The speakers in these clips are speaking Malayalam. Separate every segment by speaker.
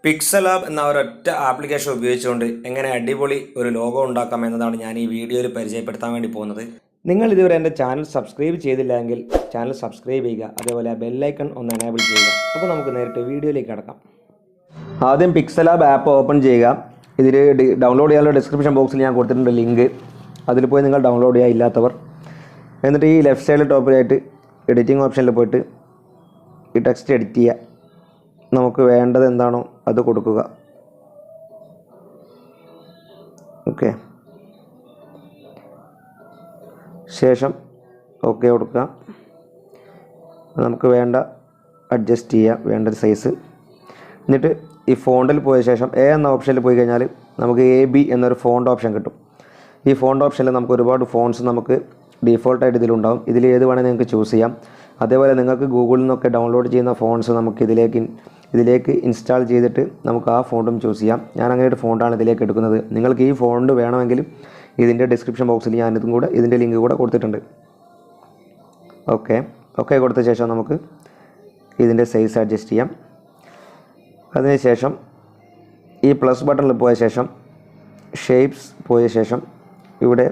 Speaker 1: പിക്സൽ ആപ്പ് എന്ന ഒരൊറ്റ ആപ്ലിക്കേഷൻ ഉപയോഗിച്ചുകൊണ്ട് എങ്ങനെ അടിപൊളി ഒരു ലോഗോ ഉണ്ടാക്കാം എന്നതാണ് ഞാൻ ഈ വീഡിയോയിൽ പരിചയപ്പെടുത്താൻ വേണ്ടി പോകുന്നത്. നിങ്ങൾ ഇതുവരെ എൻ്റെ ചാനൽ സബ്സ്ക്രൈബ് ചെയ്തില്ലെങ്കിൽ ചാനൽ സബ്സ്ക്രൈബ് ചെയ്യുക, അതേപോലെ ബെല്ലൈക്കൺ ഒന്ന് എനേബിൾ ചെയ്യുക. അപ്പോൾ നമുക്ക് നേരിട്ട് വീഡിയോയിലേക്ക് കടക്കാം. ആദ്യം പിക്സൽ ആപ്പ് ഓപ്പൺ ചെയ്യുക. ഇതിൽ ഡൗൺലോഡ് ചെയ്യാനുള്ള ഡിസ്ക്രിപ്ഷൻ ബോക്സിൽ ഞാൻ കൊടുത്തിട്ടുണ്ട് ലിങ്ക്. അതിൽ പോയി നിങ്ങൾ ഡൗൺലോഡ് ചെയ്യുക ഇല്ലാത്തവർ. എന്നിട്ട് ഈ ലെഫ്റ്റ് സൈഡിൽ ടോപ്പിലായിട്ട് എഡിറ്റിംഗ് ഓപ്ഷനിൽ പോയിട്ട് ഈ ടെക്സ്റ്റ് എഡിറ്റ് ചെയ്യുക. നമുക്ക് വേണ്ടത് എന്താണോ അത് കൊടുക്കുക. ഓക്കെ, ശേഷം ഓക്കെ കൊടുക്കുക. നമുക്ക് വേണ്ട അഡ്ജസ്റ്റ് ചെയ്യുക, വേണ്ട സൈസ്. എന്നിട്ട് ഈ ഫോണ്ടിൽ പോയ ശേഷം എ എന്ന ഓപ്ഷനിൽ പോയി കഴിഞ്ഞാൽ നമുക്ക് AB എന്നൊരു ഫോണ്ട് ഓപ്ഷൻ കിട്ടും. ഈ ഫോണ്ട് ഓപ്ഷനിൽ നമുക്ക് ഒരുപാട് ഫോൺസ് നമുക്ക് ഡീഫോൾട്ടായിട്ട് ഇതിലുണ്ടാവും. ഇതിൽ ഏത് വേണമെങ്കിൽ നിങ്ങൾക്ക് ചൂസ് ചെയ്യാം. അതേപോലെ നിങ്ങൾക്ക് ഗൂഗിളിൽ നിന്നൊക്കെ ഡൗൺലോഡ് ചെയ്യുന്ന ഫോൺസ് നമുക്ക് ഇതിലേക്ക് ഇൻസ്റ്റാൾ ചെയ്തിട്ട് നമുക്ക് ആ ഫോണ്ടും ചൂസ് ചെയ്യാം. ഞാൻ അങ്ങനെ ഒരു ഫോണ്ടാണ് ഇതിലേക്ക് എടുക്കുന്നത്. നിങ്ങൾക്ക് ഈ ഫോണ്ട് വേണമെങ്കിൽ ഇതിൻ്റെ ഡിസ്ക്രിപ്ഷൻ ബോക്സിൽ ഞാൻ ഇതിൻ്റെ ലിങ്ക് കൂടെ കൊടുത്തിട്ടുണ്ട്. ഓക്കെ കൊടുത്ത ശേഷം നമുക്ക് ഇതിൻ്റെ സൈസ് അഡ്ജസ്റ്റ് ചെയ്യാം. അതിനുശേഷം ഈ പ്ലസ് ബട്ടണിൽ പോയ ശേഷം ഷേപ്സ് പോയ ശേഷം ഇവിടെ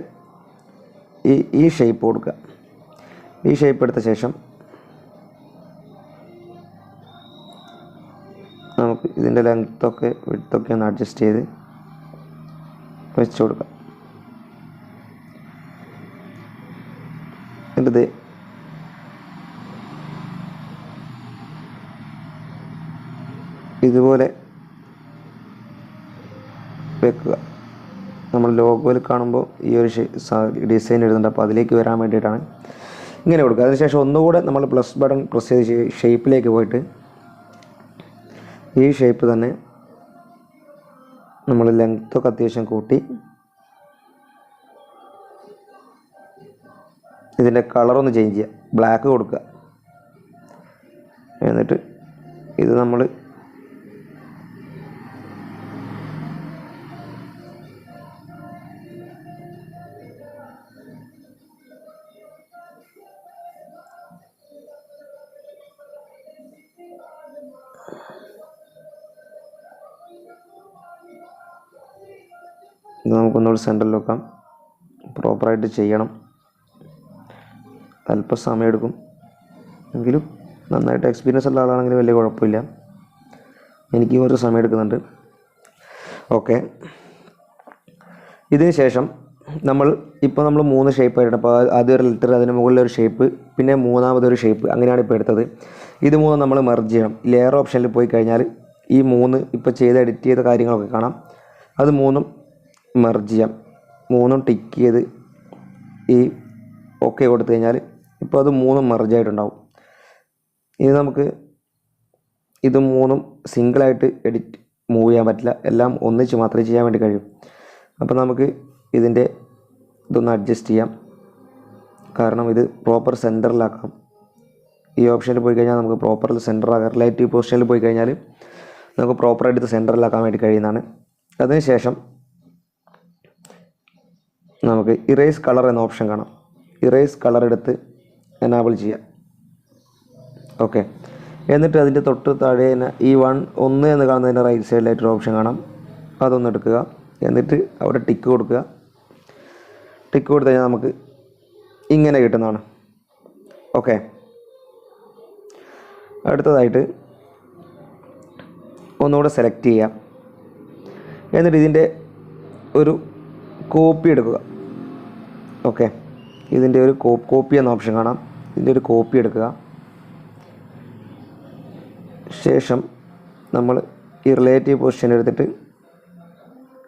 Speaker 1: ഈ ഷേപ്പ് കൊടുക്കുക. ഈ ഷേപ്പ് എടുത്ത ശേഷം നമുക്ക് ഇതിൻ്റെ ലെങ്ത്തൊക്കെ വിഡ്ത്തൊക്കെ ഒന്ന് അഡ്ജസ്റ്റ് ചെയ്ത് വെച്ച് കൊടുക്കാം. എന്നിട്ട് ഇതുപോലെ വെക്കുക. നമ്മൾ ലോഗോയിൽ കാണുമ്പോൾ ഈ ഒരു ഡിസൈൻ എഴുതുന്നുണ്ട്, അപ്പോൾ അതിലേക്ക് വരാൻ വേണ്ടിയിട്ടാണ് ഇങ്ങനെ കൊടുക്കുക. അതിനുശേഷം ഒന്നുകൂടെ നമ്മൾ പ്ലസ് ബട്ടൺ പ്രസ് ചെയ്ത് ഷേപ്പിലേക്ക് പോയിട്ട് ഈ ഷേപ്പ് തന്നെ നമ്മൾ ലെങ്ത്തൊക്കെ അത്യാവശ്യം കൂട്ടി ഇതിൻ്റെ കളറൊന്ന് ചേഞ്ച് ചെയ്യുക, ബ്ലാക്ക് കൊടുക്കുക. എന്നിട്ട് ഇത് നമ്മൾ ഇത് നമുക്കൊന്നുകൂടി സെൻറ്ററിൽ വെക്കാം. പ്രോപ്പറായിട്ട് ചെയ്യണം, അല്പം സമയമെടുക്കും. എങ്കിലും നന്നായിട്ട് എക്സ്പീരിയൻസ് ഉള്ള ആളാണെങ്കിൽ വലിയ കുഴപ്പമില്ല. എനിക്ക് കുറച്ച് സമയം എടുക്കുന്നുണ്ട്. ഓക്കെ, ഇതിന് ശേഷം നമ്മൾ 3 ഷേപ്പ് ആയിട്ട്, അപ്പോൾ ആദ്യം ഒരു ലെറ്റർ, അതിന് മുകളിലൊരു ഷേപ്പ്, പിന്നെ മൂന്നാമതൊരു ഷേപ്പ്, അങ്ങനെയാണ് ഇപ്പോൾ എടുത്തത്. ഇത് 3 നമ്മൾ മെർജ് ചെയ്യണം. ലെയർ ഓപ്ഷനിൽ പോയി കഴിഞ്ഞാൽ ഈ 3 ഇപ്പോൾ എഡിറ്റ് ചെയ്ത കാര്യങ്ങളൊക്കെ കാണാം. അത് 3 മെർജ് ചെയ്യാം. 3 ടിക്ക് ചെയ്ത് ഈ ഓക്കെ കൊടുത്തു കഴിഞ്ഞാൽ ഇപ്പോൾ അത് 3 മെർജായിട്ടുണ്ടാവും. ഇനി നമുക്ക് ഇത് 3 സിംഗിളായിട്ട് മൂവ് ചെയ്യാൻ പറ്റില്ല, എല്ലാം ഒന്നിച്ച് മാത്രമേ ചെയ്യാൻ വേണ്ടി കഴിയും. അപ്പോൾ നമുക്ക് ഇതൊന്ന് അഡ്ജസ്റ്റ് ചെയ്യാം, കാരണം ഇത് പ്രോപ്പർ സെൻറ്ററിലാക്കാം. ഈ ഓപ്ഷനിൽ പോയി കഴിഞ്ഞാൽ നമുക്ക് പ്രോപ്പറിൽ സെൻറ്ററാക്കാം. റിലേറ്റീവ് പൊസിഷനിൽ പോയി കഴിഞ്ഞാൽ നമുക്ക് പ്രോപ്പറായിട്ട് ഇത് സെൻറ്ററിലാക്കാൻ വേണ്ടി കഴിയുന്നതാണ്. അതിനുശേഷം നമുക്ക് ഇറേസ് കളർ എന്ന ഓപ്ഷൻ കാണാം. ഇറേസ് കളർ എടുത്ത് എനാബിൾ ചെയ്യാം. ഓക്കെ, എന്നിട്ട് അതിൻ്റെ തൊട്ട് താഴെ ഈ 1 എന്ന് കാണുന്നതിൻ്റെ റൈറ്റ് സൈഡിലായിട്ടൊരു ഓപ്ഷൻ കാണാം. അതൊന്ന് എടുക്കുക. എന്നിട്ട് അവിടെ ടിക്ക് കൊടുക്കുക. ടിക്ക് കൊടുത്തു കഴിഞ്ഞാൽ നമുക്ക് ഇങ്ങനെ കിട്ടുന്നതാണ്. ഓക്കെ, അടുത്തതായിട്ട് ഒന്നുകൂടെ സെലക്ട് ചെയ്യാം. എന്നിട്ട് ഇതിൻ്റെ ഒരു കോപ്പി എടുക്കുക. ഓക്കെ, ഇതിൻ്റെ ഒരു കോപ്പി എന്ന ഓപ്ഷൻ കാണാം. ഇതിൻ്റെ ഒരു കോപ്പി എടുക്കുക. ശേഷം നമ്മൾ ഈ റിലേറ്റീവ് പൊസിഷൻ എടുത്തിട്ട്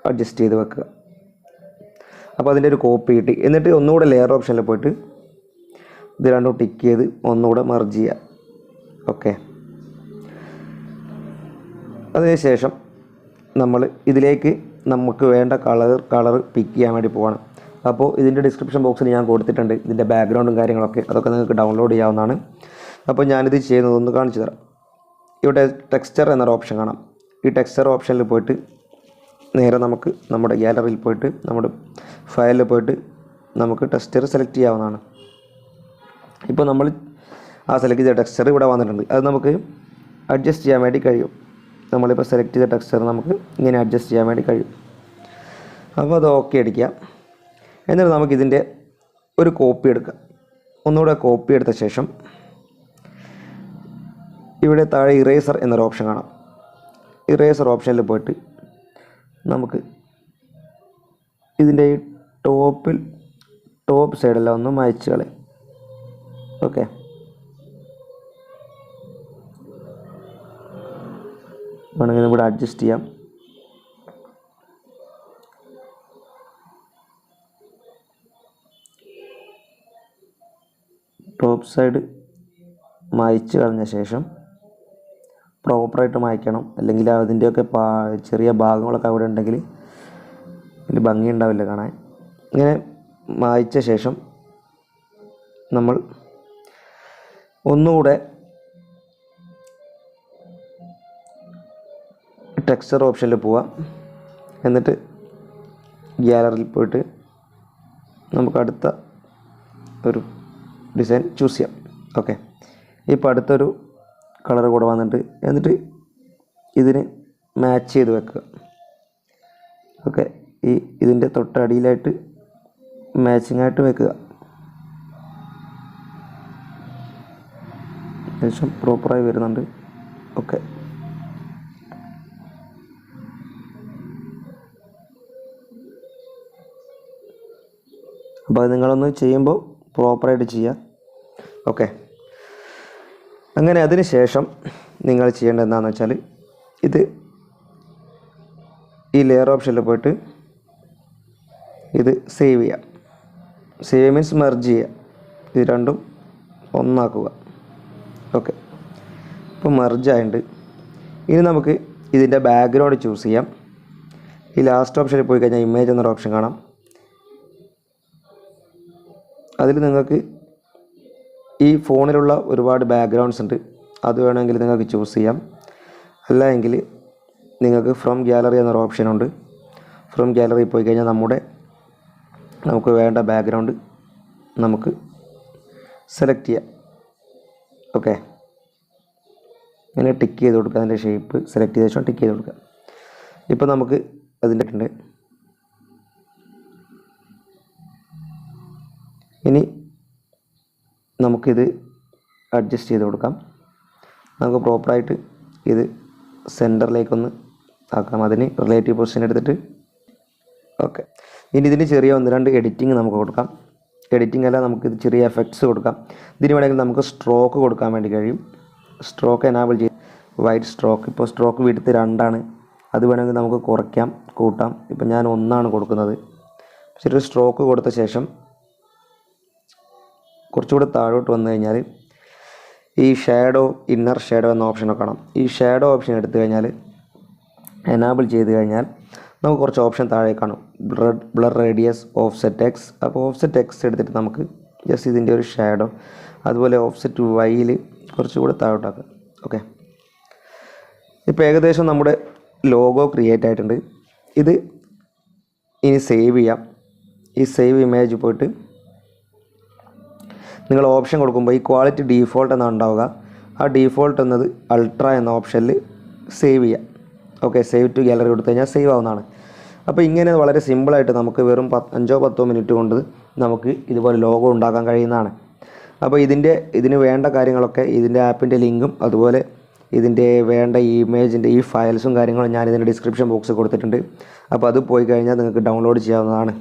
Speaker 1: അഡ്ജസ്റ്റ് ചെയ്ത് വെക്കുക. അപ്പോൾ അതിൻ്റെ ഒരു കോപ്പി കിട്ടി. എന്നിട്ട് ഒന്നുകൂടെ ലെയർ ഓപ്ഷനിൽ പോയിട്ട് ഇത് രണ്ടും ടിക്ക് ചെയ്ത് ഒന്നുകൂടെ മെർജ് ചെയ്യുക. ഓക്കെ, അതിനുശേഷം നമ്മൾ ഇതിലേക്ക് നമുക്ക് വേണ്ട കളർ പിക്ക് ചെയ്യാൻ വേണ്ടി പോവാണ്. അപ്പോൾ ഇതിൻ്റെ ഡിസ്ക്രിപ്ഷൻ ബോക്സിൽ ഞാൻ കൊടുത്തിട്ടുണ്ട് ഇതിൻ്റെ ബാക്ക്ഗ്രൗണ്ടും കാര്യങ്ങളൊക്കെ. അതൊക്കെ നിങ്ങൾക്ക് ഡൗൺലോഡ് ചെയ്യാവുന്നതാണ്. അപ്പോൾ ഞാനിത് ചെയ്യുന്നതൊന്ന് കാണിച്ചു തരാം. ഇവിടെ ടെക്സ്ചർ എന്നൊരു ഓപ്ഷൻ കാണാം. ഈ ടെക്സ്ചർ ഓപ്ഷനിൽ പോയിട്ട് നേരെ നമുക്ക് നമ്മുടെ ഗാലറിയിൽ പോയിട്ട് നമ്മുടെ ഫയലിൽ പോയിട്ട് നമുക്ക് ടെക്സ്ചർ സെലക്ട് ചെയ്യാവുന്നതാണ്. ഇപ്പോൾ നമ്മൾ ആ സെലക്ട് ചെയ്ത ടെക്സ്ചർ ഇവിടെ വന്നിട്ടുണ്ട്. അത് നമുക്ക് അഡ്ജസ്റ്റ് ചെയ്യാൻ വേണ്ടി കഴിയും. നമ്മളിപ്പോൾ സെലക്ട് ചെയ്ത ടെക്സ്ചർ നമുക്ക് ഇങ്ങനെ അഡ്ജസ്റ്റ് ചെയ്യാൻ വേണ്ടി കഴിയും. അപ്പോൾ അത് ഓക്കെ അടിക്കുക. എന്നിട്ട് നമുക്കിതിൻ്റെ ഒരു കോപ്പി എടുക്കാം. ഒന്നുകൂടെ കോപ്പി എടുത്ത ശേഷം ഇവിടെ താഴെ ഇറേസർ എന്നൊരു ഓപ്ഷൻ കാണാം. ഇറേസർ ഓപ്ഷനിൽ പോയിട്ട് നമുക്ക് ഇതിൻ്റെ ഈ ടോപ്പ് സൈഡെല്ലാം ഒന്ന് മായ്ച്ച് കളയാം. ഓക്കെ, വേണമെങ്കിൽ ഇവിടെ അഡ്ജസ്റ്റ് ചെയ്യാം. ടോപ്പ് സൈഡ് മായ്ച്ച് കളഞ്ഞ ശേഷം പ്രോപ്പറായിട്ട് മായ്ക്കണം, അല്ലെങ്കിൽ അതിൻ്റെയൊക്കെ ചെറിയ ഭാഗങ്ങളൊക്കെ അവിടെ ഉണ്ടെങ്കിൽ വലിയ ഭംഗി ഉണ്ടാവില്ല കാണാൻ. ഇങ്ങനെ മായ്ച്ച ശേഷം നമ്മൾ ഒന്നുകൂടെ ടെക്സ്ചർ ഓപ്ഷനിൽ പോവാം. എന്നിട്ട് ഗ്യാലറിയിൽ പോയിട്ട് നമുക്ക് അടുത്ത ഒരു ഡിസൈൻ ചൂസ് ചെയ്യാം. ഓക്കെ, ഇപ്പോൾ അടുത്തൊരു കളർ കൂടെ വന്നിട്ട് എന്നിട്ട് ഇതിന് മാച്ച് ചെയ്ത് വെക്കുക. ഓക്കെ, ഇതിൻ്റെ തൊട്ടടിയിലായിട്ട് മാച്ചിങ് ആയിട്ട് വെക്കുക. ശേഷം പ്രോപ്പറായി വരുന്നുണ്ട്. ഓക്കെ, അപ്പോൾ അത് നിങ്ങളൊന്ന് ചെയ്യുമ്പോൾ പ്രോപ്പറായിട്ട് ചെയ്യുക. ഓക്കെ, അങ്ങനെ അതിന് ശേഷം നിങ്ങൾ ചെയ്യേണ്ടത് എന്താണെന്ന് വെച്ചാൽ ഇത് ഈ ലെയർ ഓപ്ഷനിൽ പോയിട്ട് ഇത് സേവ് ചെയ്യുക. സേവ് മീൻസ് മെർജ് ചെയ്യുക. ഇത് രണ്ടും ഒന്നാക്കുക. ഓക്കെ, ഇപ്പോൾ മെർജ് ആയിട്ടുണ്ട്. ഇനി നമുക്ക് ഇതിൻ്റെ ബാക്ക്ഗ്രൗണ്ട് ചൂസ് ചെയ്യാം. ഈ ലാസ്റ്റ് ഓപ്ഷനിൽ പോയി കഴിഞ്ഞാൽ ഇമേജ് എന്നൊരു ഓപ്ഷൻ കാണാം. അതിൽ നിങ്ങൾക്ക് ഈ ഫോണിലുള്ള ഒരുപാട് ബാക്ക്ഗ്രൗണ്ട്സ് ഉണ്ട്. അത് വേണമെങ്കിൽ നിങ്ങൾക്ക് ചൂസ് ചെയ്യാം. അല്ല എങ്കിൽ നിങ്ങൾക്ക് ഫ്രം ഗാലറി എന്നൊരു ഓപ്ഷനുണ്ട്. ഫ്രം ഗാലറി പോയി കഴിഞ്ഞാൽ നമുക്ക് വേണ്ട ബാക്ക്ഗ്രൗണ്ട് നമുക്ക് സെലക്ട് ചെയ്യാം. ഓക്കെ, ഇങ്ങനെ ടിക്ക് ചെയ്ത് കൊടുക്കുക. അതിൻ്റെ ഷേപ്പ് സെലക്ട് ചെയ്ത ശേഷം ടിക്ക് ചെയ്ത് കൊടുക്കുക. ഇപ്പോൾ നമുക്ക് അതിൻ്റെ ഉണ്ട്. ഇനി നമുക്കിത് അഡ്ജസ്റ്റ് ചെയ്ത് കൊടുക്കാം. നമുക്ക് പ്രോപ്പറായിട്ട് ഇത് സെൻറ്ററിലേക്കൊന്ന് ആക്കാം. അതിന് റിലേറ്റീവ് പൊസിഷൻ എടുത്തിട്ട് ഓക്കെ. ഇനി ഇതിന് ചെറിയ 1-2 എഡിറ്റിംഗ് നമുക്ക് കൊടുക്കാം. എഡിറ്റിംഗ് അല്ല, നമുക്കിത് ചെറിയ എഫക്ട്സ് കൊടുക്കാം. ഇതിന് വേണമെങ്കിൽ നമുക്ക് സ്ട്രോക്ക് കൊടുക്കാൻ വേണ്ടി കഴിയും. സ്ട്രോക്ക് എനാബിൾ ചെയ്ത് വൈറ്റ് സ്ട്രോക്ക്. ഇപ്പോൾ സ്ട്രോക്ക് വിഡ്ത്ത് 2 അത് വേണമെങ്കിൽ നമുക്ക് കുറയ്ക്കാം, കൂട്ടാം. ഇപ്പം ഞാൻ 1 കൊടുക്കുന്നത്. ചെറിയ സ്ട്രോക്ക് കൊടുത്ത ശേഷം കുറച്ചുകൂടെ താഴോട്ട് വന്നു കഴിഞ്ഞാൽ ഈ ഷാഡോ, ഇന്നർ ഷാഡോ എന്ന ഓപ്ഷനൊക്കെ കാണാം. ഈ ഷാഡോ ഓപ്ഷൻ എടുത്തു കഴിഞ്ഞാൽ എനാബിൾ ചെയ്ത് കഴിഞ്ഞാൽ നമുക്ക് കുറച്ച് ഓപ്ഷൻ താഴെ കാണും. Blur radius, offset X. അപ്പോൾ ഓഫ്സെറ്റ് എക്സ് എടുത്തിട്ട് നമുക്ക് ജസ്റ്റ് ഇതിൻ്റെ ഒരു ഷാഡോ, അതുപോലെ ഓഫ്സെറ്റ് വൈയിൽ കുറച്ചുകൂടെ താഴോട്ടാക്കുക. ഓക്കെ, ഇപ്പോൾ ഏകദേശം നമ്മുടെ ലോഗോ ക്രിയേറ്റ് ആയിട്ടുണ്ട്. ഇത് ഇനി സേവ് ചെയ്യാം. ഈ സേവ് ഇമേജ് പോയിട്ട് നിങ്ങൾ ഓപ്ഷൻ കൊടുക്കുമ്പോൾ ഈ ക്വാളിറ്റി ഡീഫോൾട്ട് എന്നാണ് ഉണ്ടാവുക. ആ ഡീഫോൾട്ട് എന്നത് അൾട്ര എന്ന ഓപ്ഷനിൽ സേവ് ചെയ്യാം. ഓക്കെ, സേവ് ടു ഗാലറി കൊടുത്തു കഴിഞ്ഞാൽ സേവ് ആവുന്നതാണ്. അപ്പോൾ ഇങ്ങനെ വളരെ സിമ്പിളായിട്ട് നമുക്ക് വെറും 5-10 മിനിറ്റ് കൊണ്ട് നമുക്ക് ഇതുപോലെ ലോഗോ ഉണ്ടാക്കാൻ കഴിയുന്നതാണ്. അപ്പോൾ ഇതിന് വേണ്ട കാര്യങ്ങളൊക്കെ ഇതിൻ്റെ ആപ്പിൻ്റെ ലിങ്കും അതുപോലെ ഇതിൻ്റെ വേണ്ട ഇമേജിൻ്റെ ഈ ഫയൽസും കാര്യങ്ങളും ഞാൻ ഇതിൻ്റെ ഡിസ്ക്രിപ്ഷൻ ബോക്സിൽ കൊടുത്തിട്ടുണ്ട്. അപ്പോൾ അത് പോയി കഴിഞ്ഞാൽ നിങ്ങൾക്ക് ഡൗൺലോഡ് ചെയ്യാവുന്നതാണ്.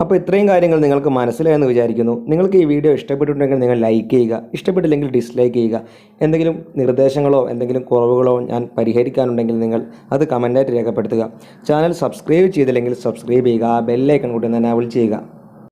Speaker 1: അപ്പോൾ ഇത്രയും കാര്യങ്ങൾ നിങ്ങൾക്ക് മനസ്സിലായെന്ന് വിചാരിക്കുന്നു. നിങ്ങൾക്ക് ഈ വീഡിയോ ഇഷ്ടപ്പെട്ടിട്ടുണ്ടെങ്കിൽ നിങ്ങൾ ലൈക്ക് ചെയ്യുക, ഇഷ്ടപ്പെട്ടില്ലെങ്കിൽ ഡിസ്ലൈക്ക് ചെയ്യുക. എന്തെങ്കിലും നിർദ്ദേശങ്ങളോ എന്തെങ്കിലും കുറവുകളോ ഞാൻ പരിഹരിക്കാനുണ്ടെങ്കിൽ നിങ്ങൾ അത് കമൻറ്റായിട്ട് രേഖപ്പെടുത്തുക. ചാനൽ സബ്സ്ക്രൈബ് ചെയ്തില്ലെങ്കിൽ സബ്സ്ക്രൈബ് ചെയ്യുക. ആ ബെല്ലൈക്കൺ കൂടി എനേബിൾ ചെയ്യുക.